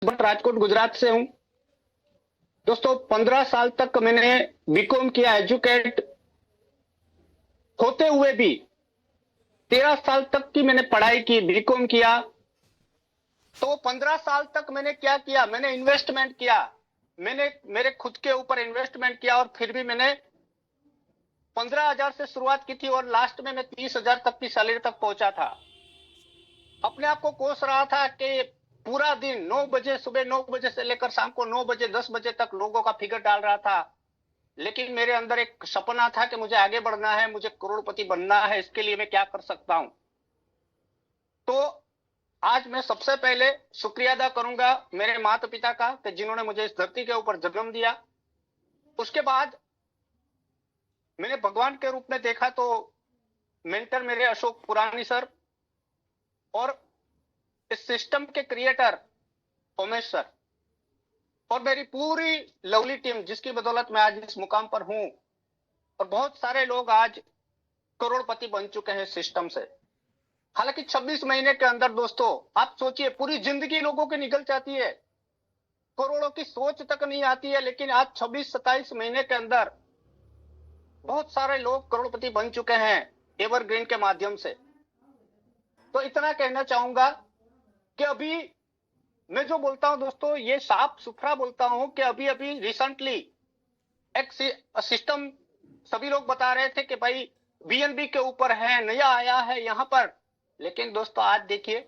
But Rajkot Gujarat से हूं। दोस्तों 15 साल तक मैंने बीकॉम किया, एजुकेट होते हुए भी 13 साल तक की मैंने पढ़ाई की, बीकॉम किया। तो 15 साल तक मैंने क्या किया, मैंने इन्वेस्टमेंट किया, मैंने मेरे खुद के ऊपर इन्वेस्टमेंट किया और फिर भी मैंने 15,000 से शुरुआत की थी और लास्ट में मैं 30,000 तक की सैलरी तक पहुंचा था। अपने आप को कोस रहा था कि पूरा दिन 9 बजे, सुबह 9 बजे से लेकर शाम को 9 बजे 10 बजे तक लोगों का फिगर डाल रहा था। लेकिन मेरे अंदर एक सपना था कि मुझे आगे बढ़ना है, मुझे करोड़पति बनना है, इसके लिए मैं क्या कर सकता हूं। तो आज मैं सबसे पहले शुक्रिया अदा करूंगा मेरे माता पिता का कि जिन्होंने मुझे इस धरती के ऊपर जन्म दिया। उसके बाद मैंने भगवान के रूप में देखा तो मेंटर मेरे अशोक पुरानी सर और इस सिस्टम के क्रिएटर उमेश सर और मेरी पूरी लवली टीम, जिसकी बदौलत मैं आज इस मुकाम पर हूं और बहुत सारे लोग आज करोड़पति बन चुके हैं सिस्टम से। हालांकि 26 महीने के अंदर दोस्तों आप सोचिए, पूरी जिंदगी लोगों की निकल जाती है, करोड़ों की सोच तक नहीं आती है, लेकिन आज 26-27 महीने के अंदर बहुत सारे लोग करोड़पति बन चुके हैं एवरग्रीन के माध्यम से। तो इतना कहना चाहूंगा कि अभी मैं जो बोलता हूं दोस्तों, ये साफ सुथरा बोलता हूं कि अभी अभी रिसेंटली एक सिस्टम सभी लोग बता रहे थे कि भाई बीएनबी के ऊपर है, नया आया है यहां पर। लेकिन दोस्तों आज देखिए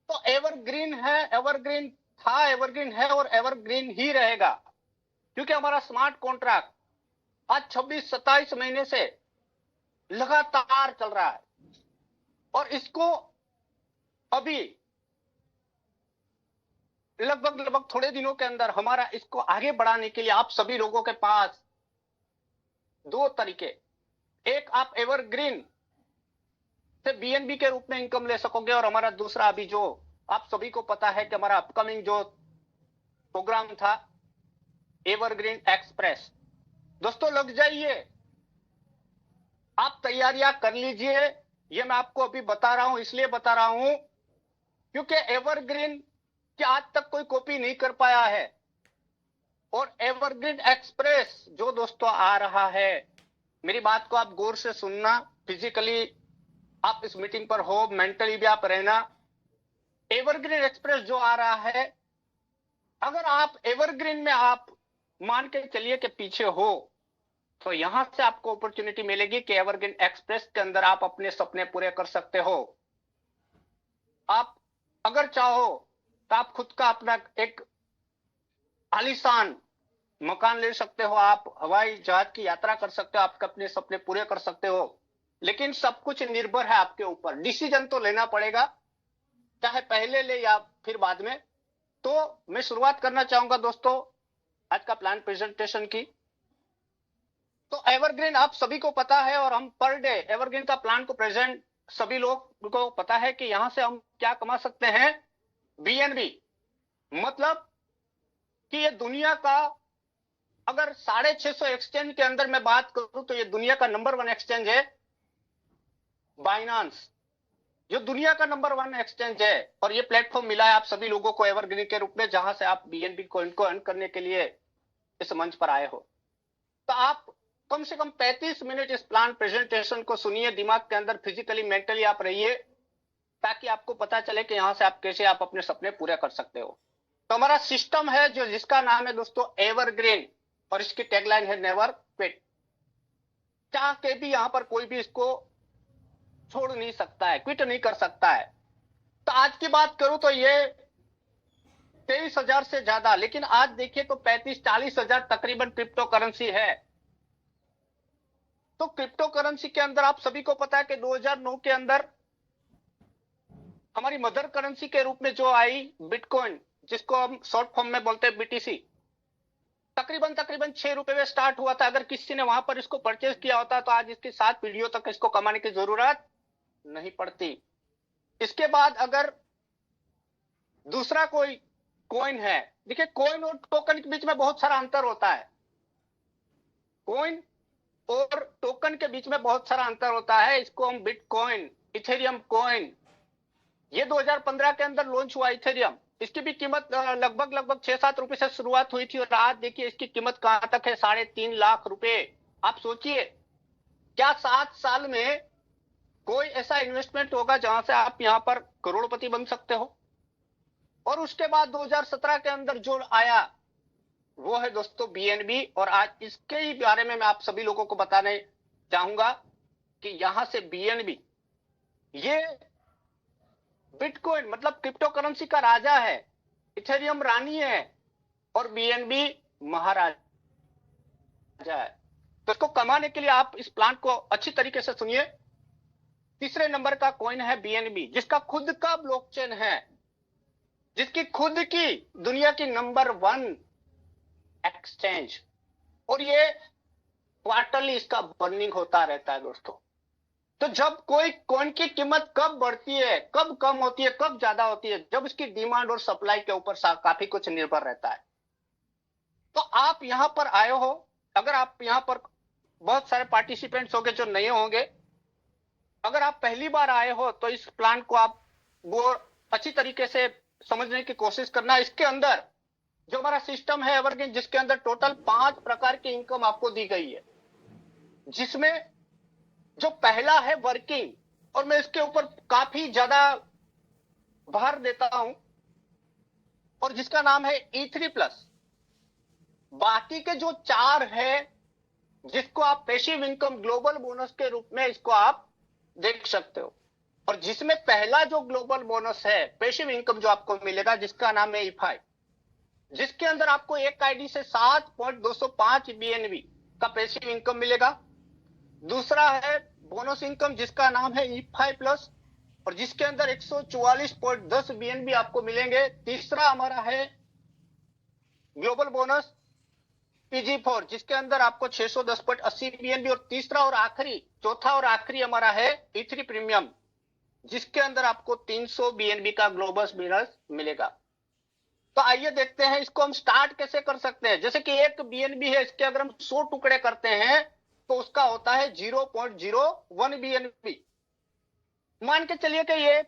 तो एवरग्रीन है, एवरग्रीन था, एवरग्रीन है और एवरग्रीन ही रहेगा, क्योंकि हमारा स्मार्ट कॉन्ट्रैक्ट आज 26-27 महीने से लगातार चल रहा है और इसको अभी लगभग थोड़े दिनों के अंदर हमारा इसको आगे बढ़ाने के लिए आप सभी लोगों के पास दो तरीके, एक आप एवरग्रीन से बीएनबी के रूप में इनकम ले सकोगे और हमारा दूसरा अभी जो आप सभी को पता है कि हमारा अपकमिंग जो प्रोग्राम था एवरग्रीन एक्सप्रेस। दोस्तों लग जाइए, आप तैयारियां कर लीजिए। ये मैं आपको अभी बता रहा हूं, इसलिए बता रहा हूं क्योंकि एवरग्रीन की आज तक कोई कॉपी नहीं कर पाया है और एवरग्रीन एक्सप्रेस जो दोस्तों आ रहा है, मेरी बात को आप गौर से सुनना, फिजिकली आप इस मीटिंग पर हो, मेंटली भी आप रहना। एवरग्रीन एक्सप्रेस जो आ रहा है, अगर आप एवरग्रीन में आप मान के चलिए कि पीछे हो, तो यहां से आपको अपॉर्चुनिटी मिलेगी कि एवरग्रीन एक्सप्रेस के अंदर आप अपने सपने पूरे कर सकते हो। आप अगर चाहो तो आप खुद का अपना एक आलीशान मकान ले सकते हो, आप हवाई जहाज की यात्रा कर सकते हो, आप अपने सपने पूरे कर सकते हो। लेकिन सब कुछ निर्भर है आपके ऊपर, डिसीजन तो लेना पड़ेगा, चाहे पहले ले या फिर बाद में। तो मैं शुरुआत करना चाहूंगा दोस्तों आज का प्लान प्रेजेंटेशन की। तो एवरग्रीन आप सभी को पता है और हम पर डे एवरग्रीन का प्लान को प्रेजेंट, सभी लोग को पता है कि यहां से हम क्या कमा सकते हैं। बीएनबी मतलब कि ये दुनिया का, अगर 650 एक्सचेंज के अंदर मैं बात करूं तो ये दुनिया का नंबर 1 एक्सचेंज है बाइनांस, जो दुनिया का नंबर 1 एक्सचेंज है। और ये प्लेटफॉर्म मिला है आप सभी लोगों को एवरग्रीन के रूप में, जहां से आप बीएनबी कॉइन को अर्न करने के लिए इस मंच पर आए हो। तो आप कम से कम 35 मिनट इस प्लान प्रेजेंटेशन को सुनिए, दिमाग के अंदर फिजिकली मेंटली आप रहिए, ताकि आपको पता चले कि यहां से आप कैसे आप अपने सपने पूरे कर सकते हो। तो हमारा सिस्टम है जो, जिसका नाम है दोस्तों एवरग्रीन और इसकी टैगलाइन है नेवर क्विट। चाह के भी यहां पर कोई भी इसको छोड़ नहीं सकता है, क्विट नहीं कर सकता है। तो आज की बात करूं तो ये 23,000 से ज्यादा, लेकिन आज देखिए तो 35-40 हजार तकरीबन क्रिप्टो करेंसी है। तो क्रिप्टो करेंसी के अंदर आप सभी को पता है कि 2009 के अंदर हमारी मदर करेंसी के रूप में जो आई बिटकॉइन, जिसको हम शॉर्ट फॉर्म में बोलते हैं बीटीसी, तकरीबन 6 रुपए में स्टार्ट हुआ था। अगर किसी ने वहां पर इसको परचेज किया होता तो आज इसकी 7 पीढ़ियों तक इसको कमाने की जरूरत नहीं पड़ती। इसके बाद अगर दूसरा कोई कॉइन है, देखिए कॉइन और टोकन के बीच में बहुत सारा अंतर होता है, कॉइन और टोकन के बीच में बहुत सारा अंतर होता है। इसको हम बिटकॉइन, इथेरियम कॉइन, ये 2015 के अंदर लॉन्च हुआ इथेरियम, इसकी भी कीमत लगभग 6-7 रुपए से शुरुआत हुई थी और आज देखिए इसकी कीमत कहां तक है, 3.5 लाख रुपए। आप सोचिए क्या 7 साल में कोई ऐसा इन्वेस्टमेंट होगा जहां से आप यहां पर करोड़पति बन सकते हो। और उसके बाद 2017 के अंदर जो आया वो है दोस्तों बीएनबी, और आज इसके ही बारे में मैं आप सभी लोगों को बताने चाहूंगा कि यहां से बीएनबी ये बिटकॉइन मतलब क्रिप्टो करेंसी का राजा है, इथेरियम रानी है और बीएनबी महाराजा है। तो इसको कमाने के लिए आप इस प्लान को अच्छी तरीके से सुनिए। तीसरे नंबर का कॉइन है बीएनबी, जिसका खुद का ब्लॉकचेन है, जिसकी खुद की दुनिया की नंबर 1 एक्सचेंज, और ये क्वार्टरली इसका बर्निंग होता रहता है दोस्तों। तो जब कोई कॉइन की कीमत कब बढ़ती है, कब कम होती है, कब ज्यादा होती है, जब इसकी डिमांड और सप्लाई के ऊपर काफी कुछ निर्भर रहता है। तो आप यहां पर आए हो, अगर आप यहां पर बहुत सारे पार्टिसिपेंट्स होंगे जो नए होंगे, अगर आप पहली बार आए हो तो इस प्लान को आप वो अच्छी तरीके से समझने की कोशिश करना। इसके अंदर जो हमारा सिस्टम है एवरग्रीन, जिसके अंदर टोटल 5 प्रकार की इनकम आपको दी गई है, जिसमें जो पहला है वर्किंग, और मैं इसके ऊपर काफी ज्यादा भार देता हूं, और जिसका नाम है E3+। बाकी के जो 4 है जिसको आप पैसिव इनकम ग्लोबल बोनस के रूप में इसको आप देख सकते हो, और जिसमें पहला जो ग्लोबल बोनस है पैसिव इनकम जो आपको मिलेगा, जिसका नाम है E5, जिसके अंदर आपको एक आईडी से 7.205 बीएनबी का पैसिव इनकम मिलेगा। दूसरा है बोनस इनकम जिसका नाम है E5+, और जिसके अंदर 144.10 बीएनबी आपको मिलेंगे। तीसरा हमारा है ग्लोबल बोनस PG4, जिसके अंदर आपको 610.80 बीएनबी, और तीसरा और आखिरी, चौथा और आखिरी हमारा है E3 प्रीमियम, जिसके अंदर आपको 300 बीएनबी का ग्लोबल बोनस मिलेगा। तो आइए देखते हैं इसको हम स्टार्ट कैसे कर सकते हैं। जैसे कि एक बीएनबी है, इसके अगर हम 100 टुकड़े करते हैं तो उसका होता है 0.01 बीएनबी। मान के चलिए कि ये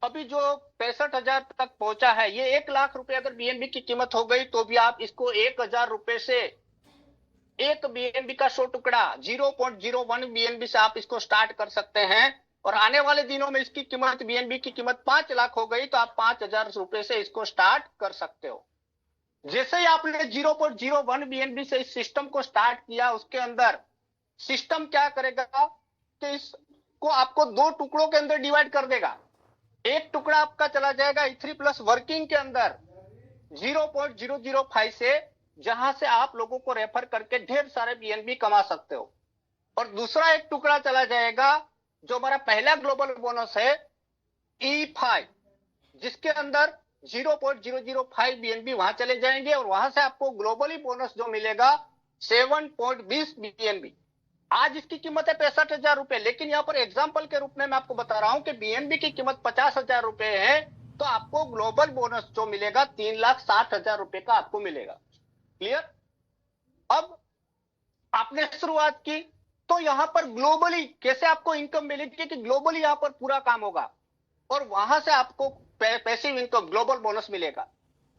अभी जो 65,000 तक पहुंचा है, ये 1 लाख रुपए अगर बीएनबी की कीमत हो गई तो भी आप इसको 1,000 रुपए से एक बीएनबी का 100 टुकड़ा 0.01 बीएनबी से आप इसको स्टार्ट कर सकते हैं। और आने वाले दिनों में इसकी कीमत बीएनबी की कीमत 5 लाख हो गई तो आप 5,000 रुपए से इसको स्टार्ट कर सकते हो। जैसे ही आपने 0.01 बीएनबी से इस सिस्टम को स्टार्ट किया, उसके अंदर सिस्टम क्या करेगा कि इसको आपको 2 टुकड़ों के अंदर डिवाइड कर देगा। एक टुकड़ा आपका चला जाएगा E3+ वर्किंग के अंदर 0.005 से, जहां से आप लोगों को रेफर करके ढेर सारे बीएनबी कमा सकते हो। और दूसरा एक टुकड़ा चला जाएगा जो हमारा पहला ग्लोबल बोनस है E5, जिसके अंदर 0.005 बीएनबी वहां चले जाएंगे, और वहां से आपको ग्लोबली बोनस जो मिलेगा 7.20 बीएनबी। आज इसकी कीमत है 65,000 रुपए, लेकिन यहां पर एग्जांपल के रूप में मैं आपको बता रहा हूं कि बीएनबी की कीमत 50,000 रुपए है, तो आपको ग्लोबल बोनस जो मिलेगा 3,60,000 रुपए का आपको मिलेगा। क्लियर? अब आपने शुरुआत की तो यहां पर ग्लोबली कैसे आपको इनकम मिलेगी कि ग्लोबली यहां पर पूरा काम होगा और वहां से आपको पैसिव इनकम ग्लोबल बोनस मिलेगा।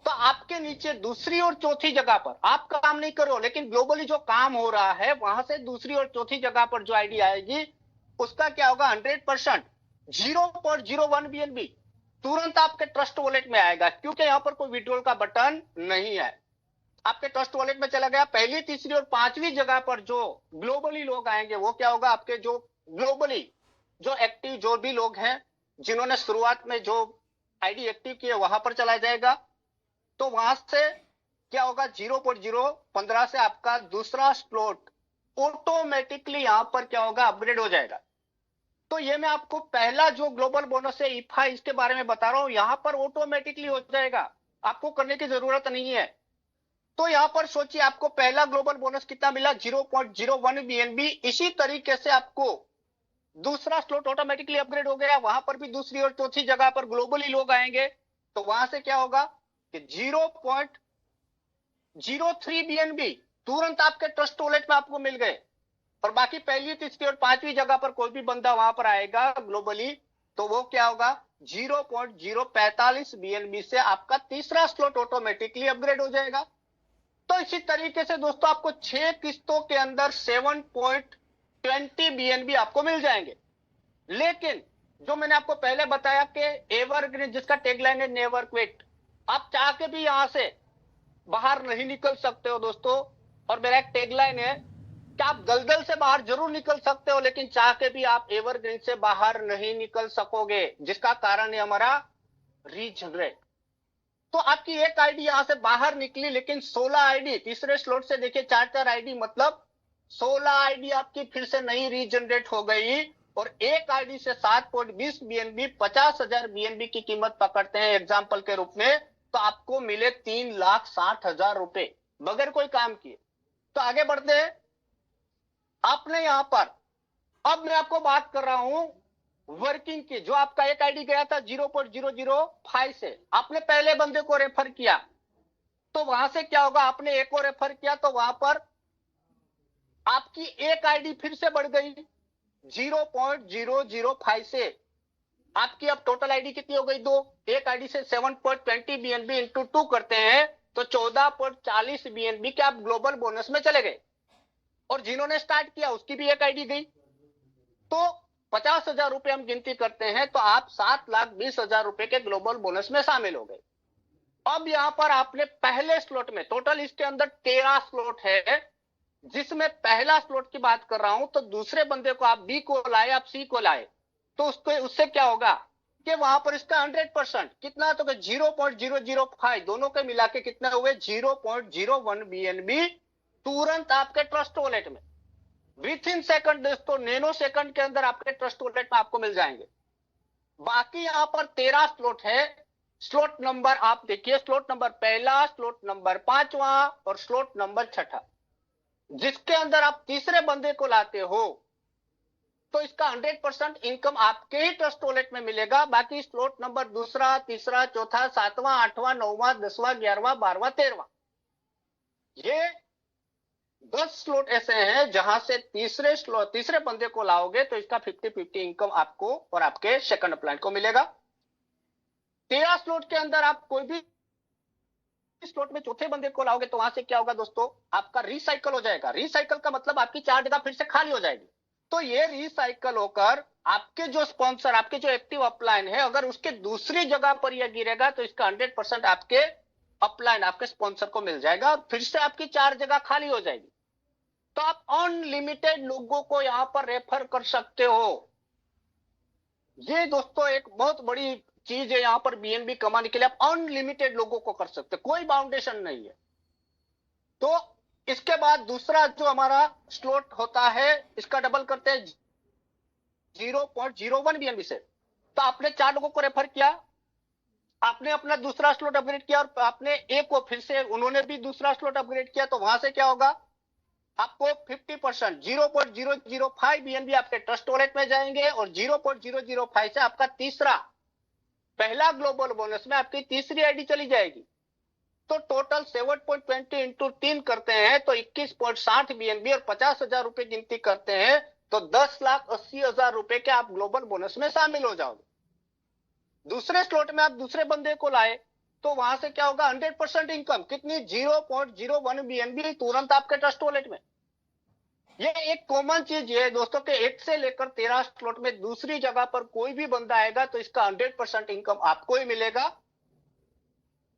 तो आपके नीचे दूसरी और चौथी जगह पर आप काम नहीं करो, लेकिन ग्लोबली जो काम हो रहा है वहां से दूसरी और चौथी जगह पर जो आईडी आएगी उसका क्या होगा, 100% 0.01 बीएनबी तुरंत आपके ट्रस्ट वॉलेट में आएगा, क्योंकि यहां पर कोई विड्रॉल का बटन नहीं है। आपके ट्रस्ट वॉलेट में चला गया। पहली, तीसरी और पांचवी जगह पर जो ग्लोबली लोग आएंगे वो क्या होगा, आपके जो ग्लोबली जो एक्टिव जो भी लोग हैं जिन्होंने शुरुआत में जो आईडी एक्टिव किए वहां पर चला जाएगा। तो वहां से क्या होगा, 0.015 से आपका दूसरा स्लॉट ऑटोमेटिकली यहां पर क्या होगा, अपग्रेड हो जाएगा। तो ये मैं आपको पहला जो ग्लोबल बोनस है E5 इसके बारे में बता रहा हूं, यहां पर ऑटोमेटिकली हो जाएगा, आपको करने की जरूरत नहीं है। तो यहां पर सोचिए आपको पहला ग्लोबल बोनस कितना मिला, 0.01 बीएनबी। इसी तरीके से आपको दूसरा स्लॉट ऑटोमेटिकली अपग्रेड हो गया, वहां पर भी दूसरी और चौथी जगह पर ग्लोबली लोग आएंगे, तो वहां से क्या होगा कि 0.03 बीएनबी तुरंत आपके ट्रस्ट वॉलेट में आपको मिल गए। और बाकी पहली, तीसरी और पांचवी जगह पर कोई भी बंदा वहां पर आएगा ग्लोबली, तो वो क्या होगा, 0.045 बीएनबी से आपका तीसरा स्लॉट ऑटोमेटिकली अपग्रेड हो जाएगा। तो इसी तरीके से दोस्तों आपको 6 किस्तों के अंदर 7.20 बीएनबी आपको मिल जाएंगे। लेकिन जो मैंने आपको पहले बताया कि एवरग्रीन, जिसका टैगलाइन है नेवर क्विट, आप चाह के भी यहां से बाहर नहीं निकल सकते हो दोस्तों। और मेरा एक टैगलाइन है कि आप दलदल से बाहर जरूर निकल सकते हो, लेकिन चाह के भी आप एवरग्रीन से बाहर नहीं निकल सकोगे, जिसका कारण है हमारा रीजनरेट। तो आपकी एक आईडी यहां से बाहर निकली, लेकिन 16 आईडी तीसरे स्लॉट से देखिए, 4 आईडी मतलब 16 आईडी आपकी फिर से नई रीजनरेट हो गई। और एक आईडी से 7.20 बीएनबी, 50,000 बीएनबी की कीमत पकड़ते हैं एग्जाम्पल के रूप में, तो आपको मिले 3,60,000 रुपए बगैर कोई काम किए। तो आगे बढ़ते हैं। आपने यहां पर, अब मैं आपको बात कर रहा हूं वर्किंग की। जो आपका एक आईडी गया था 0.005 से, आपने पहले बंदे को रेफर किया, तो वहां से क्या होगा, आपने एक को रेफर किया तो वहां पर आपकी एक आईडी फिर से बढ़ गई 0.005 से। आपकी अब टोटल आईडी कितनी हो गई, 2। एक आईडी से 7.20 बीएनबी इंटू 2 करते हैं तो 14.40 बीएनबी के आप ग्लोबल बोनस में चले गए। और जिन्होंने स्टार्ट किया उसकी भी एक आईडी गई, तो 50,000 रुपए हम गिनती करते हैं, तो आप 7,20,000 रुपए के ग्लोबल बोनस में शामिल हो गए। अब यहां पर आपने पहले स्लॉट में, टोटल इसके अंदर 13 स्लॉट है, जिसमें पहला स्लॉट की बात कर रहा हूं, तो दूसरे बंदे को आप बी को लाए, आप सी को लाए, तो उससे क्या होगा कि वहां पर इसका 100% कितना, तो 0.005 दोनों के मिला के कितना हुए 0.01 बीएनबी तुरंत आपके ट्रस्ट वॉलेट में विथ इन सेकंड, दोस्तों नैनो सेकंड के अंदर आपके ट्रस्ट वॉलेट में आपको मिल जाएंगे। बाकी यहां पर 13 स्लॉट है। स्लॉट नंबर आप देखिए, स्लॉट नंबर पहला, स्लॉट नंबर 5वां और स्लॉट नंबर 6, जिसके अंदर आप तीसरे बंदे को लाते हो तो इसका 100% इनकम आपके ही ट्रस्ट वॉलेट में मिलेगा। बाकी स्लॉट नंबर दूसरा, तीसरा, चौथा, 7वां, 8वां, 9वां, 10वां, 11वां, 12वां, 13वां, ये 10 स्लॉट ऐसे हैं जहां से तीसरे बंदे को लाओगे तो इसका 50-50 इनकम आपको और आपके सेकंड अपलाइन को मिलेगा। 13 स्लॉट के अंदर आप कोई भी स्लॉट में चौथे बंदे को लाओगे तो वहां से क्या होगा दोस्तों, आपका रिसाइकल हो जाएगा। रिसाइकल का मतलब आपकी 4 जगह फिर से खाली हो जाएगी। तो ये रिसाइकल होकर आपके जो स्पॉन्सर, आपके जो एक्टिव अपलाइन है, अगर उसके दूसरी जगह पर यह गिरेगा तो इसका 100% आपके अपलाइन, आपके स्पॉन्सर को मिल जाएगा और फिर से आपकी 4 जगह खाली हो जाएगी। तो आप अनलिमिटेड लोगों को यहां पर रेफर कर सकते हो। ये दोस्तों एक बहुत बड़ी चीज है, यहां पर बीएनबी कमाने के लिए आप अनलिमिटेड लोगों को कर सकते, कोई बाउंडेशन नहीं है। तो इसके बाद दूसरा जो हमारा स्लॉट होता है, इसका डबल करते हैं 0.01 बीएनबी से। तो आपने 4 लोगों को रेफर किया, आपने अपना दूसरा स्लॉट अपग्रेड किया और आपने एक को फिर से, उन्होंने भी दूसरा स्लॉट अपग्रेड किया, तो वहां से क्या होगा, आपको 50% 0.005 बीएनबी आपके ट्रस्ट वॉलेट में जाएंगे और 0.005 से आपका तीसरा, पहला ग्लोबल बोनस में आपकी तीसरी आईडी चली जाएगी। तो टोटल 7.20 इंटू 3 करते हैं तो 21.60 बीएनबी और 50,000 रुपए गिनती करते हैं तो 10,80,000 रुपए के आप ग्लोबल बोनस में शामिल हो जाओगे। दूसरे स्लॉट में आप दूसरे बंदे को लाए तो वहां से क्या होगा, 100% इनकम कितनी, 0.01 बीएनबी तुरंत आपके ट्रस्ट वॉलेट में। ये एक कॉमन चीज है दोस्तों के 1 से लेकर 13 स्लॉट में दूसरी जगह पर कोई भी बंदा आएगा तो इसका 100% इनकम आपको ही मिलेगा।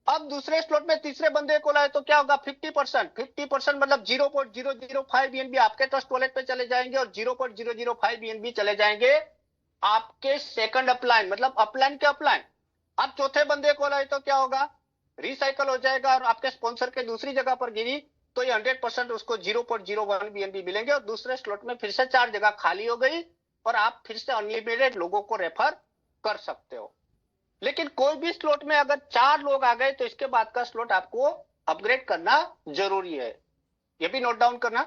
अब दूसरे स्लॉट में तीसरे बंदे को लाए तो क्या होगा, 50% मतलब 0.005 बीएनबी आपके ट्रस्ट वॉलेट पे चले जाएंगे और 0.005 बीएनबी चले जाएंगे आपके सेकंड अपलाइन, मतलब अपलाइन के अपलाइन। अब चौथे बंदे को लाए तो क्या होगा, रिसाइकल हो जाएगा और आपके स्पॉन्सर के दूसरी जगह पर गिरी तो ये 100% उसको 0.01 बीएनबी मिलेंगे और दूसरे स्लॉट में फिर से 4 जगह खाली हो गई और आप फिर से अनलिमिटेड लोगों को रेफर कर सकते हो। लेकिन कोई भी स्लॉट में अगर 4 लोग आ गए तो इसके बाद का स्लॉट आपको अपग्रेड करना जरूरी है, ये भी नोट डाउन करना।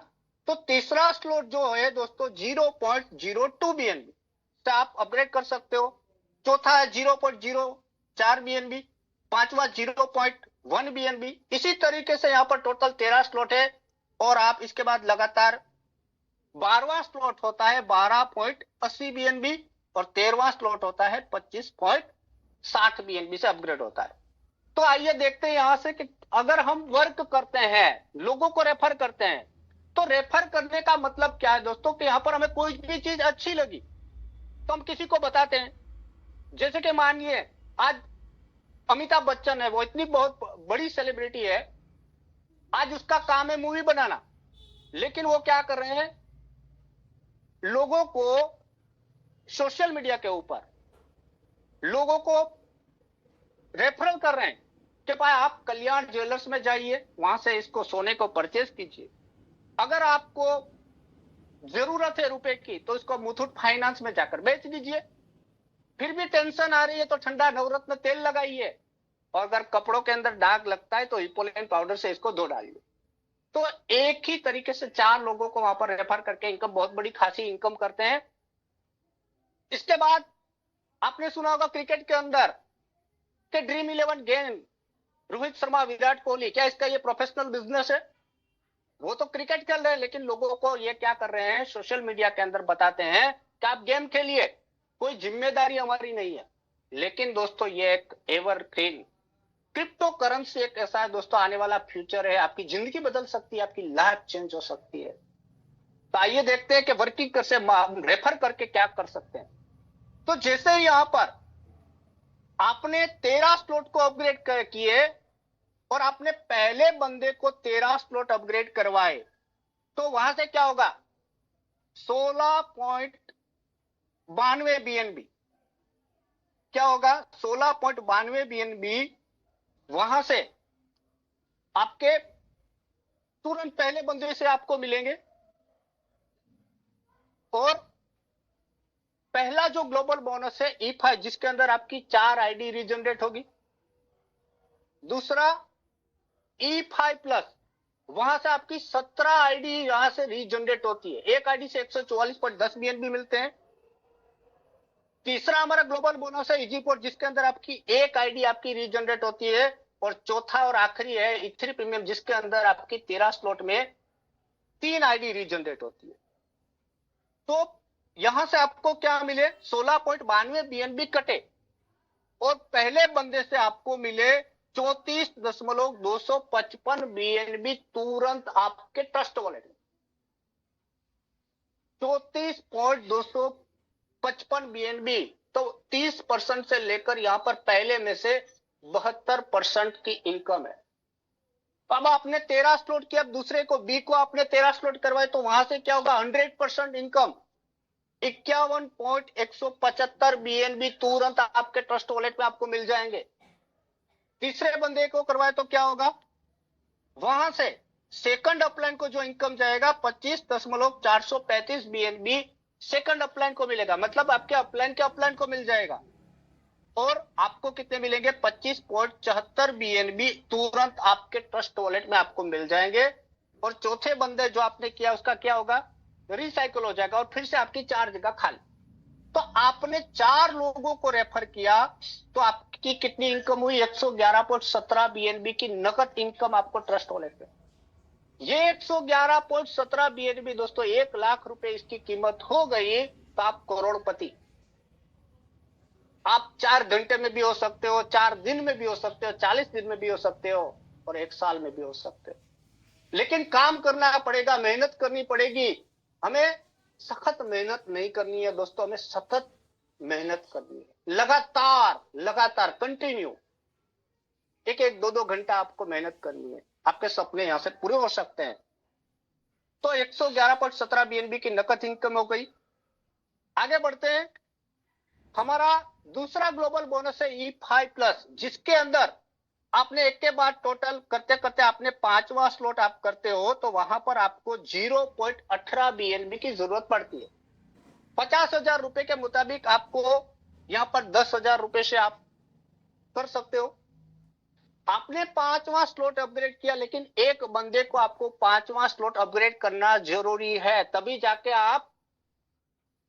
तो तीसरा स्लॉट जो है दोस्तों 0.02 बीएनबी से आप अपग्रेड कर सकते हो। चौथा है 0.04 बीएनबी, पांचवा 0.1 बीएनबी। इसी तरीके से यहां पर टोटल 13 स्लॉट है और आप इसके बाद लगातार 12वां स्लॉट होता है 12.80 बीएनबी और 13वां स्लॉट होता है 25.80 60 बीएनबी से अपग्रेड होता है। तो आइए देखते हैं यहां से कि अगर हम वर्क करते हैं, लोगों को रेफर करते हैं, तो रेफर करने का मतलब क्या है दोस्तों, कि यहां पर हमें कोई भी चीज अच्छी लगी तो हम किसी को बताते हैं। जैसे कि मानिए आज अमिताभ बच्चन है, वो इतनी बहुत बड़ी सेलिब्रिटी है, आज उसका काम है मूवी बनाना, लेकिन वो क्या कर रहे हैं, लोगों को सोशल मीडिया के ऊपर लोगों को रेफरल कर रहे हैं कि भाई आप कल्याण ज्वेलर्स में जाइए, वहां से इसको सोने को परचेज कीजिए, अगर आपको जरूरत है रुपए की तो इसको मुथूट फाइनेंस में जाकर बेच दीजिए, फिर भी टेंशन आ रही है तो ठंडा नवरत्न तेल लगाइए, और अगर कपड़ों के अंदर दाग लगता है तो हिपोलिन पाउडर से इसको धो डालिए। तो एक ही तरीके से 4 लोगों को वहां पर रेफर करके इनकम, बहुत बड़ी खासी इनकम करते हैं। इसके बाद आपने सुना होगा क्रिकेट के अंदर कि ड्रीम 11 गेम, रोहित शर्मा, विराट कोहली, क्या इसका ये प्रोफेशनल बिजनेस है? वो तो क्रिकेट खेल रहे हैं, लेकिन लोगों को ये क्या कर रहे हैं, सोशल मीडिया के अंदर बताते हैं कि आप गेम खेलिए, कोई जिम्मेदारी हमारी नहीं है। लेकिन दोस्तों ये एक एवरग्रीन क्रिप्टो करेंसी एक ऐसा है दोस्तों, आने वाला फ्यूचर है, आपकी जिंदगी बदल सकती है, आपकी लाइफ चेंज हो सकती है। तो आइए देखते हैं कि वर्किंग कर से रेफर करके क्या कर सकते हैं। तो जैसे ही यहां पर आपने 13 स्लॉट को अपग्रेड किए और आपने पहले बंदे को 13 स्लॉट अपग्रेड करवाए, तो वहां से क्या होगा, 16.92 बीएनबी, क्या होगा, 16.92 बीएनबी वहां से आपके तुरंत पहले बंदे से आपको मिलेंगे। और पहला जो ग्लोबल बोनस है E5, जिसके अंदर आपकी 4 आईडी रीजनरेट होगी। दूसरा E5+, वहां से आपकी 17 आईडी यहां से रीजनरेट होती है, एक आईडी से 144.10 बीएनबी मिलते हैं। तीसरा हमारा ग्लोबल बोनस है इजीपोर्ट, जिसके अंदर आपकी एक आईडी आपकी रीजनरेट होती है। और चौथा और आखिरी है E3 प्रीमियम, जिसके अंदर आपकी 13 स्लॉट में 3 आईडी रीजनरेट होती है। तो यहां से आपको क्या मिले, 16.92 बीएनबी कटे, और पहले बंदे से आपको मिले 34.255 बीएनबी तुरंत आपके ट्रस्ट वॉलेट में। 34.255 बीएनबी, तो 30% से लेकर यहां पर पहले में से 72% की इनकम है। अब आपने 13 स्लॉट किया, अब दूसरे को बी को आपने 13 स्लॉट करवाए, तो वहां से क्या होगा, 100% इनकम, 51.175 बीएनबी तुरंत आपके ट्रस्ट वॉलेट में आपको मिल जाएंगे। तीसरे बंदे को करवाए तो क्या होगा, वहां से सेकंड अपलाइन को जो इनकम जाएगा 25.435 बीएनबी सेकंड अपलाइन को मिलेगा, मतलब आपके अपलाइन के अपलाइन को मिल जाएगा। और आपको कितने मिलेंगे, 25.74 बीएनबी तुरंत आपके ट्रस्ट वॉलेट में आपको मिल जाएंगे। और चौथे बंदे जो आपने किया उसका क्या होगा, रिसाइकल हो जाएगा, और फिर से आपकी 4 जगह खाली। तो आपने 4 लोगों को रेफर किया, तो आपकी कितनी इनकम हुई, 111.17 बीएनबी की नकद इनकम आपको ट्रस्ट वॉलेट पे। ये 111.17 बीएनबी दोस्तों, 1 लाख रुपए इसकी कीमत हो गई, तो आप करोड़पति। आप 4 घंटे में भी हो सकते हो, 4 दिन में भी हो सकते हो, 40 दिन में भी हो सकते हो, और 1 साल में भी हो सकते हो। लेकिन काम करना पड़ेगा, मेहनत करनी पड़ेगी। हमें सख्त मेहनत नहीं करनी है दोस्तों, हमें सतत मेहनत करनी है, लगातार लगातार कंटिन्यू, 1-1, 2-2 घंटा आपको मेहनत करनी है, आपके सपने यहां से पूरे हो सकते हैं। तो 111.17 बीएनबी की नकद इनकम हो गई। आगे बढ़ते हैं, हमारा दूसरा ग्लोबल बोनस है E5+, जिसके अंदर आपने एक के बाद टोटल करते करते आपने 5वां स्लॉट आप करते हो, तो वहां पर आपको 0.18 बीएनबी की जरूरत पड़ती है। 50,000 रुपए के मुताबिक आपको यहां पर 10,000 रुपए से आप कर सकते हो। आपने 5वां स्लॉट अपग्रेड किया, लेकिन एक बंदे को आपको 5वां स्लॉट अपग्रेड करना जरूरी है, तभी जाके आप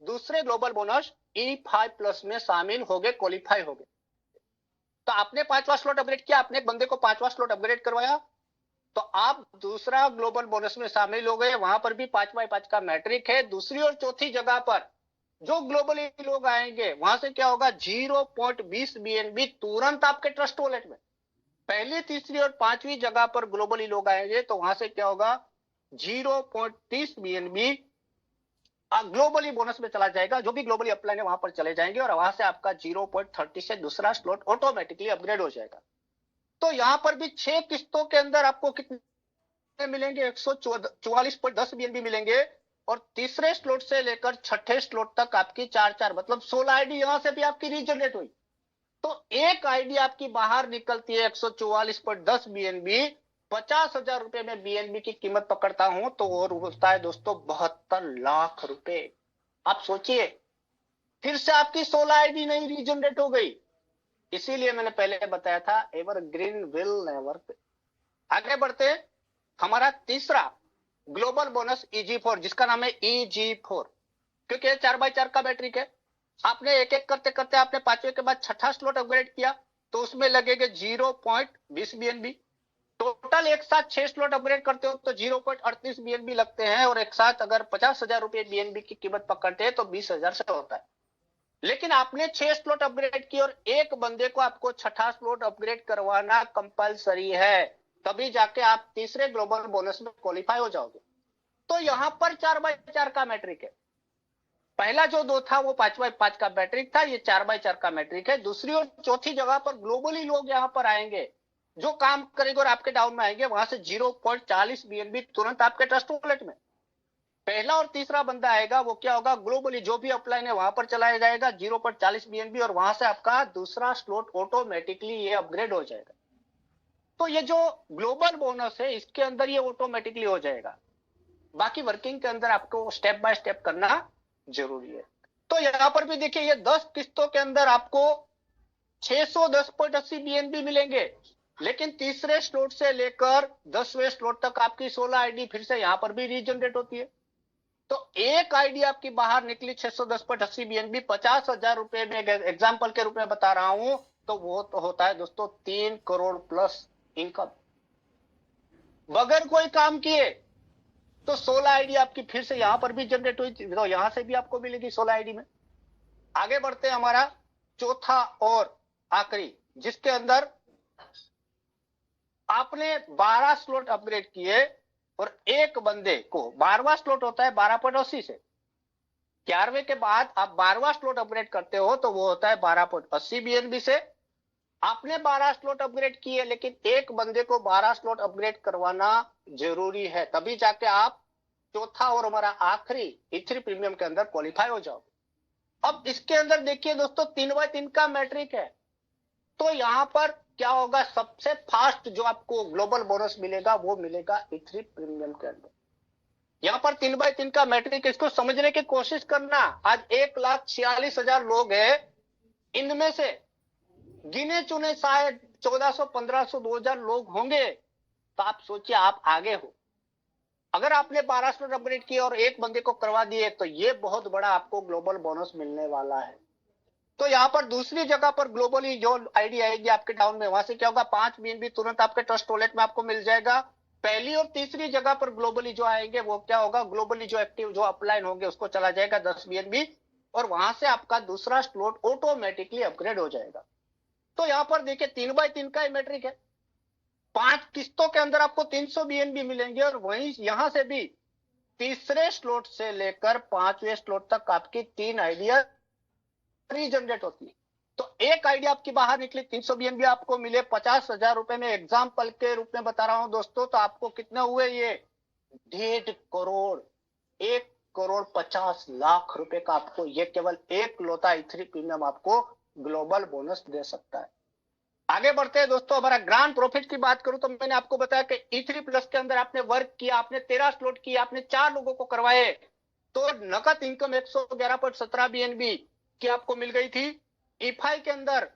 दूसरे ग्लोबल बोनस E5+ में शामिल हो गए, क्वालिफाई हो गए। तो आपने 5वां स्लॉट अपग्रेड किया, आपने एक बंदे को 5वां स्लॉट अपग्रेड करवाया, तो आप दूसरा ग्लोबल बोनस में शामिल हो गए। वहां पर भी 5x5 का मैट्रिक है। दूसरी और चौथी जगह पर जो ग्लोबली लोग आएंगे वहां से क्या होगा 0.20 बीएनबी तुरंत आपके ट्रस्ट वॉलेट में। पहली, तीसरी और पांचवी जगह पर ग्लोबली लोग आएंगे तो वहां से क्या होगा 0.30 बीएनबी ग्लोबली बोनस में चला जाएगा। जो भी ग्लोबली अपलाइन है वहां पर चले जाएंगे और वहां से आपका 0.30 से दूसरा स्लॉट ऑटोमेटिकली अपग्रेड हो जाएगा। तो यहां पर भी 6 किस्तों के अंदर आपको कितने मिलेंगे 144.10 बीएनबी मिलेंगे और तीसरे स्लॉट से लेकर छठे स्लॉट तक आपकी 4 मतलब 16 आईडी यहां से भी आपकी रीजनरेट हुई। तो एक आईडी आपकी बाहर निकलती है 144.10 बीएनबी, 50,000 रुपए में बीएनबी की कीमत पकड़ता हूं तो और होता है दोस्तों 72 लाख रुपए। आप सोचिए फिर से आपकी 16 आईडी नहीं रीजनरेट हो गई। इसीलिए मैंने पहले बताया था एवरग्रीन विल नेवर। आगे बढ़ते हमारा तीसरा ग्लोबल बोनस EG4 जिसका नाम है EG4, क्योंकि 4x4 का बैटरी है। आपने एक एक करते करते आपने पांचवे के बाद छठा स्लॉट अपग्रेड किया तो उसमें लगेगा 0.20 बीएनबी। टोटल एक साथ 6 स्लॉट अपग्रेड करते हो तो 0.38 बीएनबी लगते हैं और एक साथ अगर 50,000 रुपए बीएनबी की कीमत पकड़ते हैं तो 20,000 से होता है। लेकिन आपने 6 स्लॉट अपग्रेड किए और एक बंदे को आपको छठा स्लॉट अपग्रेड करवाना कंपलसरी है, तभी जाके आप तीसरे ग्लोबल बोनस में क्वालिफाई हो जाओगे। तो यहां पर 4x4 का मैट्रिक है। पहला जो 2 था वो 5x5 का मैट्रिक था, ये 4x4 का मैट्रिक है। दूसरी और चौथी जगह पर ग्लोबली लोग यहां पर आएंगे जो काम करेंगे और आपके डाउन में आएंगे, वहां से 0.40 बीएनबी तुरंत आपके ट्रस्ट वॉलेट में। पहला और तीसरा बंदा आएगा वो क्या होगा ग्लोबली जो भी अपलाइन है वहां पर चलाया जाएगा 0.40 बीएनबी और वहां से आपका दूसरा स्लॉट ऑटोमेटिकली ये अपग्रेड हो जाएगा। तो ये जो ग्लोबल बोनस है इसके अंदर ये ऑटोमेटिकली हो जाएगा। बाकी वर्किंग के अंदर आपको स्टेप बाय स्टेप करना जरूरी है। तो यहां पर भी देखिए ये 10 किस्तों के अंदर आपको 610.80 बीएनबी मिलेंगे, लेकिन तीसरे स्लॉट से लेकर 10वें स्लॉट तक आपकी 16 आईडी फिर से यहां पर भी रीजनरेट होती है। तो एक आईडी आपकी बाहर निकली 610.80 बीएनबी, 50,000 रुपए में एग्जाम्पल के रूप में बता रहा हूं, तो वो तो होता है दोस्तों 3 करोड़ प्लस इनकम बगैर कोई काम किए। तो 16 आईडी आपकी फिर से यहां पर भी जनरेट हुई तो यहां से भी आपको मिलेगी 16 आईडी में। आगे बढ़ते हैं हमारा चौथा और आखिरी, जिसके अंदर आपने 12 स्लॉट अपग्रेड किए और एक बंदे को 12वां स्लॉट होता है 12.80 से, 11वें के बाद आप 12वां स्लॉट अपग्रेड करते हो तो वो होता है 12.80 बीएनबी से। आपने 12 स्लॉट अपग्रेड किए लेकिन एक बंदे को 12 स्लॉट अपग्रेड करवाना जरूरी है, तभी जाके आप चौथा और हमारा आखिरी E3 प्रीमियम के अंदर क्वालिफाई हो जाओगे। अब इसके अंदर देखिए दोस्तों 3x3 का मैट्रिक है। तो यहां पर क्या होगा सबसे फास्ट जो आपको ग्लोबल बोनस मिलेगा वो मिलेगा E3 प्रीमियम के अंदर। यहां पर 3x3 का मैट्रिक, इसको समझने की कोशिश करना। आज 1,46,000 लोग हैं, इनमें से गिने चुने शायद 1400, 1500, 2000 लोग होंगे। तो आप सोचिए आप आगे हो। अगर आपने 12 स्लॉट अपग्रेड किए और एक बंदे को करवा दिए तो ये बहुत बड़ा आपको ग्लोबल बोनस मिलने वाला है। तो यहां पर दूसरी जगह पर ग्लोबली जो आईडी आएगी आपके डाउन में, वहां से क्या होगा 5 बीएनबी तुरंत आपके ट्रस्ट वॉलेट में आपको मिल जाएगा। पहली और तीसरी जगह पर ग्लोबली जो आएंगे वो क्या होगा ग्लोबली जो एक्टिव जो अपलाइन होंगे उसको चला जाएगा 10 बीएनबी और वहां से आपका दूसरा स्लॉट ऑटोमेटिकली अपग्रेड हो जाएगा। तो यहां पर देखिए 3x3 का मैट्रिक है। 5 किस्तों के अंदर आपको 300 बीएनबी मिलेंगे और वहीं यहां से भी तीसरे स्लॉट से लेकर 5वें स्लॉट तक आपकी 3 आइडिया रीजनरेट होती है। तो एक आइडिया आपकी बाहर निकली 300 बीएनबी आपको मिले 50,000 रुपए में, एग्जाम्पल के रूप में बता रहा हूं दोस्तों, तो आपको कितने हुए ये 1.5 करोड़, 1,50,00,000 रुपए का आपको ये केवल एक लोता E3 प्रीमियम आपको ग्लोबल बोनस दे सकता है। आगे बढ़ते हैं दोस्तों, हमारा ग्रांड प्रॉफिट की बात करूं तो मैंने आपको बताया कि E3 प्लस के अंदर आपने वर्क किया, आपने 13 स्लॉट किया, आपने 4 लोगों को करवाए तो नकद इनकम 111.17 बीएनबी की आपको मिल गई थी। E5 के अंदर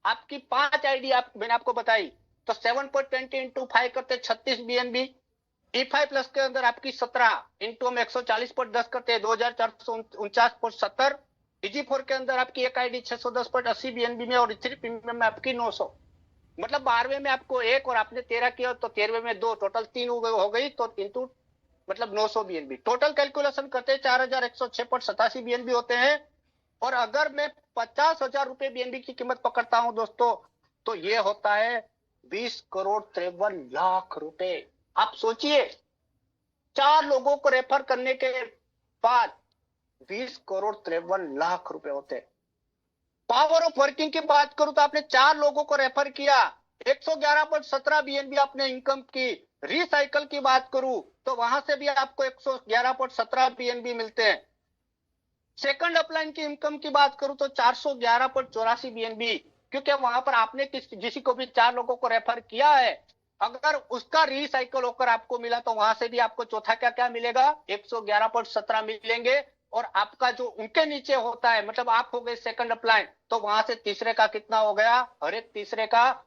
आपकी 5 आईडी मैंने आपको बताई तो 7.20 इंटू 5 करते 36 बीएनबी। E5 प्लस के अंदर आपकी 17 इंटू हम 140.10 करते 2,449.70। EG4 के अंदर आपकी एक आईडी 610.80 बीएनबी में और E3 प्रीमियम में आपकी 900, मतलब 12वें में आपको एक और आपने 13 किया तो 13वें में 2, टोटल 3 हो गई तो इंटू मतलब 900 बीएनबी। टोटल कैलकुलेशन करते 4,106.87 बीएनबी होते हैं। और अगर मैं 50,000 रुपए बीएनबी की कीमत पकड़ता हूं दोस्तों, तो ये होता है 20,53,00,000 रुपए। आप सोचिए, 4 लोगों को रेफर करने के बाद 20,53,00,000 रुपए होते हैं। पावर ऑफ वर्किंग की बात करूं तो आपने 4 लोगों को रेफर किया, 111.17 बीएनबी आपने इनकम की। रिसाइकल की बात करूं तो वहां से भी आपको 111.17 बीएनबी मिलते हैं। सेकंड अपलाइन की इनकम की बात करूं तो 411.84 बीएनबी, क्योंकि वहां पर आपने किसी को भी 4 लोगों को रेफर किया है, अगर उसका रिसाइकल होकर आपको मिला तो वहां से भी आपको चौथा क्या क्या मिलेगा, 111.17 मिलेंगे। और आपका जो उनके नीचे होता है, मतलब आप हो गए सेकंड अपलाइन, तो वहां से तीसरे का कितना हो गया, हर एक तीसरे का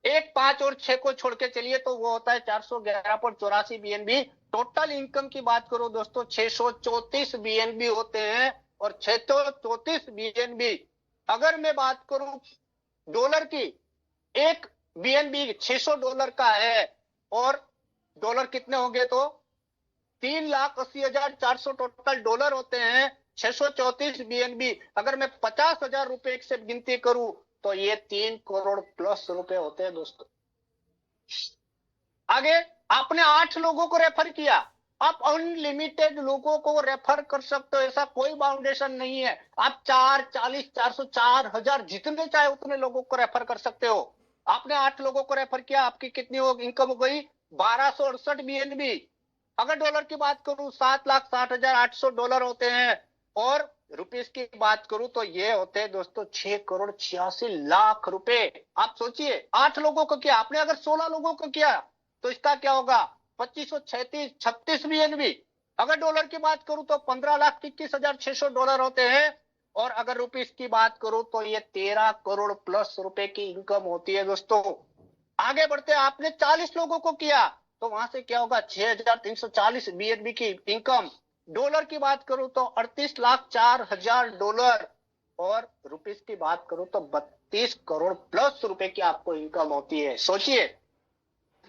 1, 5 और 6 को छोड़ के चलिए तो वो होता है 411.84 बीएनबी। टोटल इनकम की बात करो दोस्तों, 634 बीएनबी होते हैं। और 634 बीएनबी, अगर मैं बात करूं डॉलर की, एक बीएनबी $600 का है, और डॉलर कितने होंगे तो 3,80,400 टोटल डॉलर होते हैं। 634 बीएनबी, अगर मैं 50,000 रुपए से गिनती करूं तो ये 3 करोड़ प्लस रुपए होते हैं दोस्तों। आगे आपने 8 लोगों को रेफर किया, आप अनलिमिटेड लोगों को रेफर कर सकते हो, ऐसा कोई बाउंडेशन नहीं है। आप 4, 40, 400, 4,000 जितने चाहे उतने लोगों को रेफर कर सकते हो। आपने 8 लोगों को रेफर किया, आपकी कितनी इनकम हो गई, 1268 बीएनबी। अगर डॉलर की बात करूं, $7,60,800 होते हैं। और रुपीस की बात करूं तो ये होते हैं दोस्तों 6,86,00,000 रुपए। आप सोचिए, 8 लोगों को किया आपने, अगर 16 लोगों को किया तो इसका क्या होगा, 2536 बीएनबी। अगर डॉलर की बात करूं तो $15,21,600 होते हैं। और अगर रुपीस की बात करूं तो ये 13 करोड़ प्लस रुपए की इनकम होती है दोस्तों। आगे बढ़ते हैं, आपने 40 लोगों को किया तो वहां से क्या होगा, 6,340 बीएनबी की इनकम। डॉलर की बात करूं तो $38,04,000। और रुपीस की बात करूं तो 32 करोड़ प्लस रुपए की आपको इनकम होती है। सोचिए,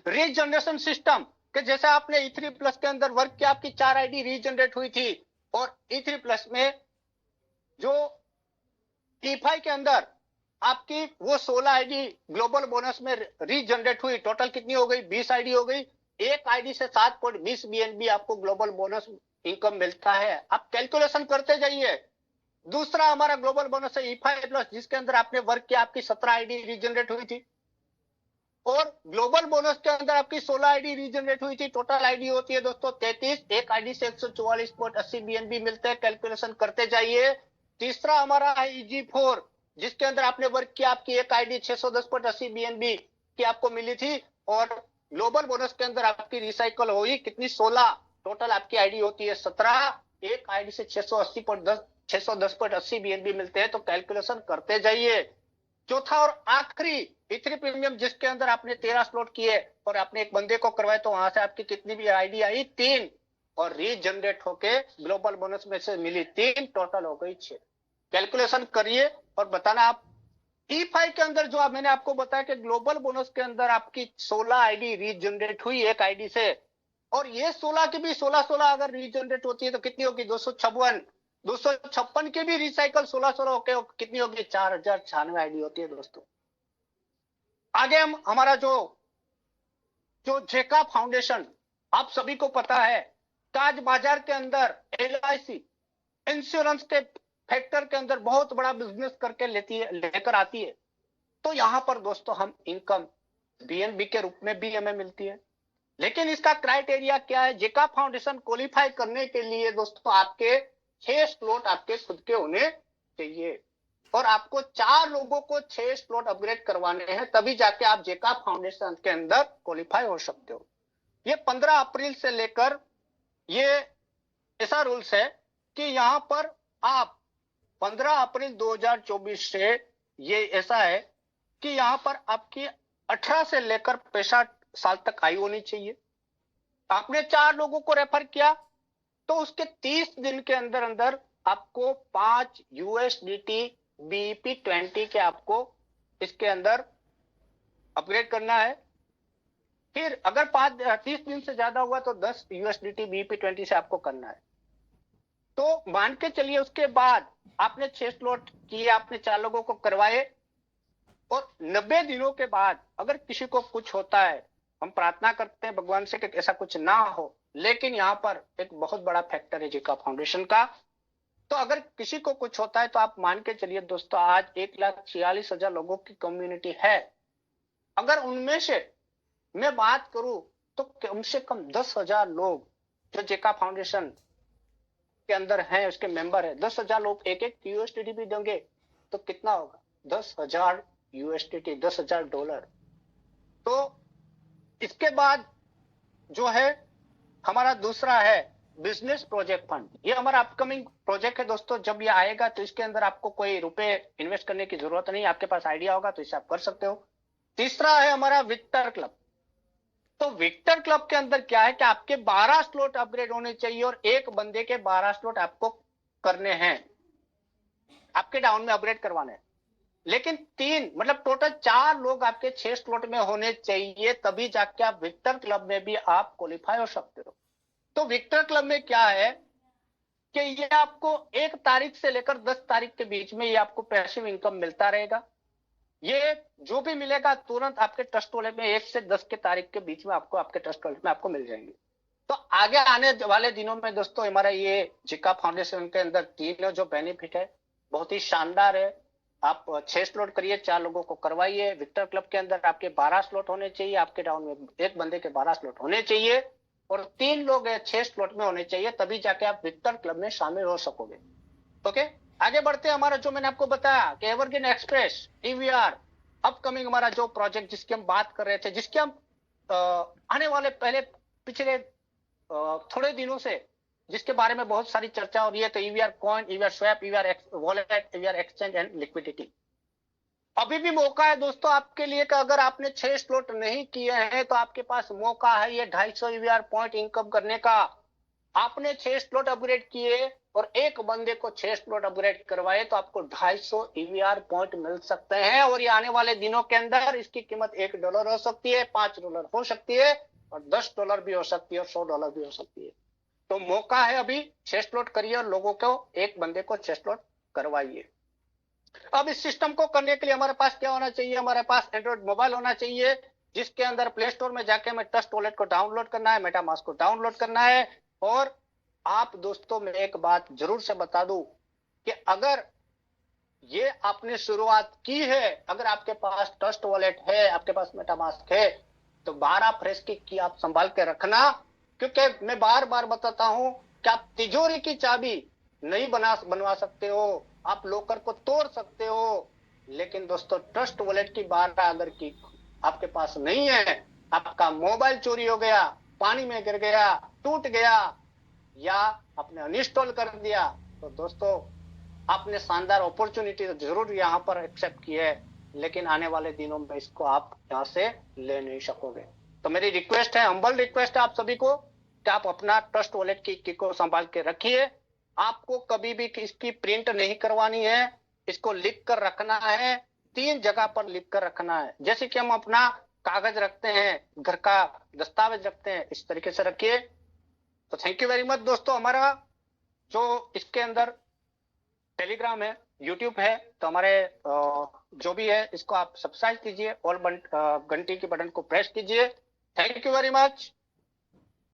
रीजनरेशन सिस्टम कि जैसे आपने E3 प्लस के अंदर वर्क किया, आपकी 4 आईडी रीजनरेट हुई थी। और E3 प्लस में जो E5 के अंदर आपकी वो 16 आईडी ग्लोबल बोनस में रीजनरेट हुई, टोटल कितनी हो गई, 20 आईडी हो गई। एक आईडी से 7.20 बीएनबी आपको ग्लोबल बोनस इनकम मिलता है। आप कैलकुलेशन करते जाइए। दूसरा हमारा ग्लोबल बोनस है E5 प्लस, जिसके अंदर आपने वर्क किया, आपकी 17 आईडी रीजनरेट हुई थी। और ग्लोबल बोनस के अंदर आपकी 16 आईडी रीजनरेट हुई थी, टोटल आईडी होती है दोस्तों 33। एक आईडी से 144.80 बीएनबी मिलते हैं, कैलकुलेशन करते जाइए। तीसरा हमारा है EG4, जिसके अंदर आपने वर्क किया, आपकी एक आईडी 610.80 बीएनबी की आपको मिली थी। और ग्लोबल बोनस के अंदर आपकी रिसाइकल हुई कितनी, 16, टोटल आपकी आईडी होती है 17। एक आईडी से 610.80 बीएनबी मिलते हैं, तो कैलकुलेशन करते जाइए। चौथा और आखिरी E3 प्रीमियम, जिसके अंदर आपने 13 स्लॉट किए और आपने एक बंदे को करवाए, तो वहां से आपकी कितनी भी आईडी आई, 3। और रीजनरेट होके ग्लोबल बोनस में से मिली 3, टोटल हो गई 6। कैलकुलेशन करिए और बताना आप। E5 के अंदर जो मैंने आपको बताया कि ग्लोबल बोनस के अंदर आपकी 16 आईडी रीजनरेट हुई एक आईडी से, और ये 16 की भी 16 अगर रीजनरेट होती है तो कितनी होगी, 256। 256 की भी रिसाइकल 16 होके कितनी होगी, 4,096 आईडी होती है दोस्तों। आगे हम हमारा जो जो जेका फाउंडेशन, आप सभी को पता है, ताज बाजार के अंदर LIC इंश्योरेंस के फैक्टर के अंदर बहुत बड़ा बिजनेस करके लेकर आती है। तो यहां पर दोस्तों हम इनकम बीएनबी के रूप में भी हमें मिलती है। लेकिन इसका क्राइटेरिया क्या है, जेका फाउंडेशन क्वालिफाई करने के लिए दोस्तों आपके 6 स्लॉट आपके खुद के होने चाहिए। और आपको 4 लोगों को 6 स्लॉट अपग्रेड करवाने हैं, तभी जाके आप जेका फाउंडेशन के अंदर क्वालिफाई हो सकते हो। ये 15 अप्रैल से लेकर ये ऐसा रूल्स है कि यहां पर आप 15 अप्रैल 2024 से ये ऐसा है कि यहां पर आपकी 18 से लेकर 65 साल तक आयु होनी चाहिए। आपने 4 लोगों को रेफर किया तो उसके 30 दिन के अंदर अंदर आपको 5 USDT BP20 के आपको इसके अंदर अपग्रेड करना है। फिर अगर 30 दिन से ज्यादा हुआ तो 10 USDT BP20 से आपको करना है। तो मान के चलिए उसके बाद आपने 6 स्लॉट किए, आपने 4 लोगों को करवाए, और 90 दिनों के बाद अगर किसी को कुछ होता है, हम प्रार्थना करते हैं भगवान से कि ऐसा कुछ ना हो, लेकिन यहाँ पर एक बहुत बड़ा फैक्टर है जीका फाउंडेशन का। तो अगर किसी को कुछ होता है तो आप मान के चलिए दोस्तों, आज 1,46,000 लोगों की कम्युनिटी है। अगर उनमें से मैं बात करूं तो कम से कम 10,000 लोग जो जेका फाउंडेशन के अंदर हैं, उसके मेंबर है, 10,000 लोग एक एक यूएसडीटी भी देंगे तो कितना होगा? 10,000 यूएसडीटी, $10,000। तो इसके बाद जो है हमारा दूसरा है बिजनेस प्रोजेक्ट फंड। ये हमारा अपकमिंग प्रोजेक्ट है दोस्तों। जब ये आएगा तो इसके अंदर आपको कोई रुपए इन्वेस्ट करने की जरूरत नहीं, आपके पास आइडिया होगा तो इसे आप कर सकते हो। तीसरा है हमारा विक्टर क्लब। तो विक्टर क्लब के अंदर क्या है कि आपके 12 स्लॉट अपग्रेड होने चाहिए और एक बंदे के 12 स्लॉट आपको करने हैं, आपके डाउन में अपग्रेड करवाने हैं। लेकिन 3 मतलब टोटल 4 लोग आपके 6 स्लॉट में होने चाहिए, तभी जाके आप विक्टर क्लब में भी आप क्वालिफाई हो सकते हो। तो विक्टर क्लब में क्या है कि ये आपको 1 तारीख से लेकर 10 तारीख के बीच में ये आपको पैसिव इनकम मिलता रहेगा। ये जो भी मिलेगा तुरंत आपके ट्रस्ट वॉलेट में 1 से 10 के तारीख के बीच में आपको आपके ट्रस्ट वॉलेट में आपको मिल जाएंगे। तो आगे आने वाले दिनों में दोस्तों हमारा ये जिका फाउंडेशन के अंदर 3 जो बेनिफिट है बहुत ही शानदार है। आप 6 स्लॉट करिए, 4 लोगों को करवाइए। विक्टर क्लब के अंदर आपके 12 स्लॉट होने चाहिए, आपके डाउन में एक बंदे के 12 स्लॉट होने चाहिए और 3 लोग 6 स्लॉट में होने चाहिए, तभी जाके आप विक्टर क्लब में शामिल हो सकोगे। ओके, आगे बढ़ते हैं। हमारा जो मैंने आपको बताया कि एवरग्रीन एक्सप्रेस ईवीआर अपकमिंग हमारा जो प्रोजेक्ट जिसकी हम बात कर रहे थे, जिसके हम आने वाले पिछले थोड़े दिनों से जिसके बारे में बहुत सारी चर्चा हो रही है, तो EVR coin, EVR swap, EVR wallet, EVR exchange and liquidity. अभी भी मौका है दोस्तों आपके लिए कि अगर आपने 6 स्लॉट नहीं किए हैं तो आपके पास मौका है ये 250 ईवीआर पॉइंट इनकम करने का। आपने 6 स्लॉट अपग्रेड किए और एक बंदे को 6 स्लॉट अपग्रेड करवाए तो आपको 250 ईवीआर पॉइंट मिल सकते हैं। और ये आने वाले दिनों के अंदर इसकी कीमत $1 हो सकती है, $5 हो सकती है और $10 भी हो सकती है और $100 भी हो सकती है। तो मौका है अभी, 6 स्लॉट करिए और लोगों को एक बंदे को 6 स्लॉट करवाइए। अब इस सिस्टम को करने के लिए हमारे पास क्या होना चाहिए? हमारे पास एंड्रॉइड मोबाइल होना चाहिए जिसके अंदर प्ले स्टोर में जाके हमें ट्रस्ट वॉलेट को डाउनलोड करना है, मेटामास्क को डाउनलोड करना है। और आप दोस्तों मैं एक बात जरूर से बता दूं कि अगर ये आपने शुरुआत की है, अगर आपके पास ट्रस्ट वॉलेट है, आपके पास मेटामास्क है, तो 12 फ्रेश की आप संभाल के रखना। क्योंकि मैं बार बार बताता हूं कि आप तिजोरी की चाबी नहीं बनवा सकते हो, आप लॉकर को तोड़ सकते हो, लेकिन दोस्तों ट्रस्ट वॉलेट की 12 अगर की आपके पास नहीं है, आपका मोबाइल चोरी हो गया, पानी में गिर गया, टूट गया या आपने अनइंस्टॉल कर दिया, तो दोस्तों आपने शानदार अपॉर्चुनिटी तो जरूर यहाँ पर एक्सेप्ट की है, लेकिन आने वाले दिनों में इसको आप यहाँ से ले नहीं सकोगे। तो मेरी रिक्वेस्ट है, हम्बल रिक्वेस्ट है आप सभी को कि आप अपना ट्रस्ट वॉलेट की को संभाल के रखिए। आपको कभी भी इसकी प्रिंट नहीं करवानी है, इसको लिख कर रखना है, 3 जगह पर लिख कर रखना है। जैसे कि हम अपना कागज रखते हैं, घर का दस्तावेज रखते हैं, इस तरीके से रखिए। तो थैंक यू वेरी मच दोस्तों। हमारा जो इसके अंदर टेलीग्राम है, यूट्यूब है, तो हमारे जो भी है इसको आप सब्सक्राइब कीजिए, ऑल घंटी के बटन को प्रेस कीजिए। Thank you very much.